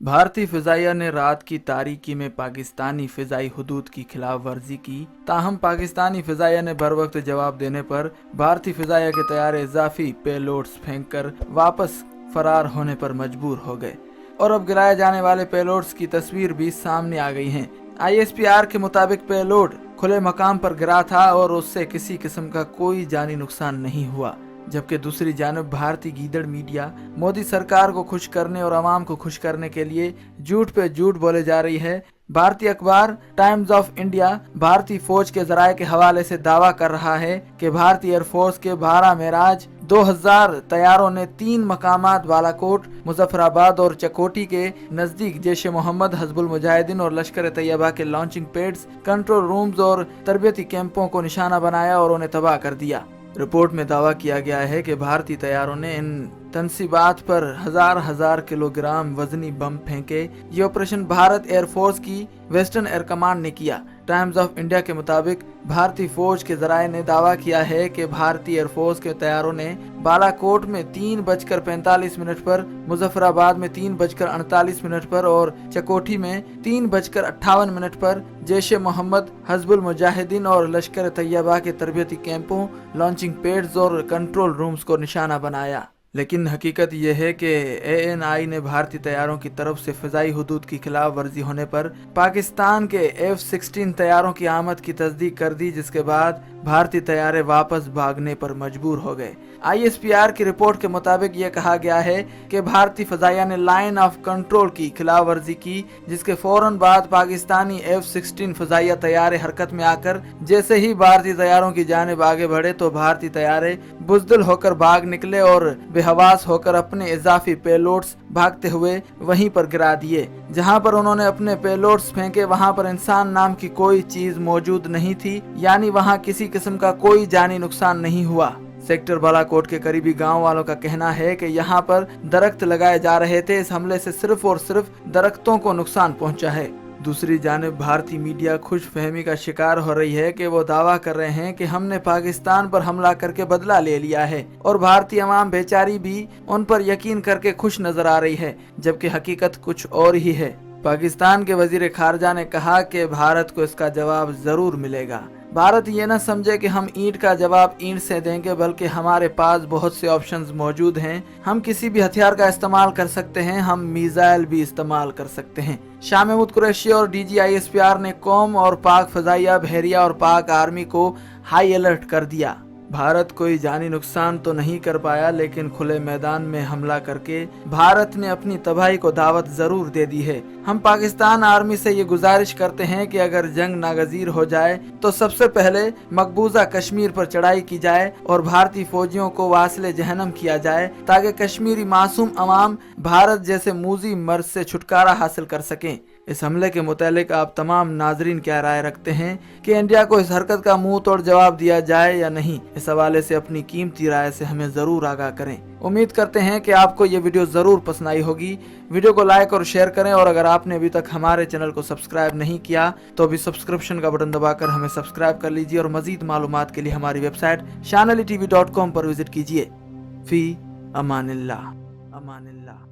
भारतीय फिजाइया ने रात की तारीकी में पाकिस्तानी फिजाई हुदूद की खिलाफ वर्जी की। ताहम पाकिस्तानी फिजाइया ने बर वक्त जवाब देने पर भारतीय फिजाइया के तैयारे इजाफी पेलोड्स फेंककर वापस फरार होने पर मजबूर हो गए और अब गिराए जाने वाले पेलोड्स की तस्वीर भी सामने आ गई है। ISPR के मुताबिक पेलोड खुले मकाम पर गिरा था और उससे किसी किस्म का कोई जानी नुकसान नहीं हुआ। जबकि दूसरी जानब भारतीय गीदड़ मीडिया मोदी सरकार को खुश करने और आवाम को खुश करने के लिए झूठ पे झूठ बोले जा रही है। भारतीय अखबार टाइम्स ऑफ इंडिया भारतीय फौज के जराये के हवाले से दावा कर रहा है कि भारतीय एयरफोर्स के 12 मेराज 2000 तैयारों ने 3 मकामात बालाकोट, मुजफ्फराबाद और चकोटी के नजदीक जैश मोहम्मद, हिजबुल मुजाहिदीन और लश्कर तैयबा के लॉन्चिंग पैड्स, कंट्रोल रूम्स और तरबियती कैंपों को निशाना बनाया और उन्हें तबाह कर दिया। रिपोर्ट में दावा किया गया है कि भारतीय तैयारों ने इन तनसीबात पर हजार किलोग्राम वजनी बम फेंके। ये ऑपरेशन भारत एयरफोर्स की वेस्टर्न एयर कमांड ने किया। टाइम्स ऑफ इंडिया के मुताबिक भारतीय फौज के जराये ने दावा किया है कि भारतीय एयरफोर्स के तैयारों ने बालाकोट में 3:45 पर, मुजफ्फराबाद में 3:48 पर और चकोठी में 3:58 पर जैश मोहम्मद, हिजबुल मुजाहिदीन और लश्कर तैयबा के तरबियती कैंपों, लॉन्चिंग पैड्स और कंट्रोल रूम्स को निशाना बनाया। लेकिन हकीकत यह है कि ANI ने भारतीय तैयारों की तरफ से फ़िज़ाई हुदूद की खिलाफ वर्जी होने पर पाकिस्तान के F-16 तैयारों की आमद की तस्दीक कर दी, जिसके बाद भारतीय तैयारे वापस भागने पर मजबूर हो गए। ISPR की रिपोर्ट के मुताबिक यह कहा गया है कि भारतीय फ़िज़ाइया ने लाइन ऑफ कंट्रोल की खिलाफ वर्जी की, जिसके फौरन बाद पाकिस्तानी F-16 फ़िज़ाइया तैयारे हरकत में आकर जैसे ही भारतीय तैयारों की जानिब आगे बढ़े तो भारतीय तैयारे बुज़दिल होकर भाग निकले और बेहवास होकर अपने इजाफी पेलोड्स भागते हुए वहीं पर गिरा दिए। जहां पर उन्होंने अपने पेलोड्स फेंके वहां पर इंसान नाम की कोई चीज मौजूद नहीं थी, यानी वहां किसी किस्म का कोई जानी नुकसान नहीं हुआ। सेक्टर बालाकोट के करीबी गांव वालों का कहना है कि यहां पर दरख्त लगाए जा रहे थे। इस हमले से सिर्फ और सिर्फ दरख्तों को नुकसान पहुंचा है। दूसरी जानिब भारतीय मीडिया खुश फहमी का शिकार हो रही है कि वो दावा कर रहे हैं कि हमने पाकिस्तान पर हमला करके बदला ले लिया है और भारतीय अवाम बेचारी भी उन पर यकीन करके खुश नजर आ रही है, जबकि हकीकत कुछ और ही है। पाकिस्तान के वजीर खारजा ने कहा कि भारत को इसका जवाब जरूर मिलेगा। भारत ये न समझे कि हम ईंट का जवाब ईंट से देंगे, बल्कि हमारे पास बहुत से ऑप्शंस मौजूद हैं। हम किसी भी हथियार का इस्तेमाल कर सकते हैं, हम मिसाइल भी इस्तेमाल कर सकते हैं। शाह महमूद कुरैशी और DG ISPR ने कौम और पाक फजाइया, बहरिया और पाक आर्मी को हाई अलर्ट कर दिया। भारत कोई जानी नुकसान तो नहीं कर पाया, लेकिन खुले मैदान में हमला करके भारत ने अपनी तबाही को दावत जरूर दे दी है। हम पाकिस्तान आर्मी से ये गुजारिश करते हैं कि अगर जंग नागजीर हो जाए तो सबसे पहले मकबूजा कश्मीर पर चढ़ाई की जाए और भारतीय फौजियों को वासिले जहन्नम किया जाए, ताकि कश्मीरी मासूम अवाम भारत जैसे मूजी मर्ज से छुटकारा हासिल कर सकें। इस हमले के मुतालिक आप तमाम नाजरीन क्या राय रखते हैं कि इंडिया को इस हरकत का मुंह तोड़ जवाब दिया जाए या नहीं? इस हवाले से अपनी कीमती राय से हमें जरूर आगाह करें। उम्मीद करते हैं कि आपको ये वीडियो जरूर पसंद आई होगी। वीडियो को लाइक और शेयर करें और अगर आपने अभी तक हमारे चैनल को सब्सक्राइब नहीं किया तो अभी सब्सक्रिप्शन का बटन दबाकर हमें सब्सक्राइब कर लीजिए और मजीद मालूमात के लिए हमारी वेबसाइट shanalitv.com पर विजिट कीजिए। फी अमानिल्लाह।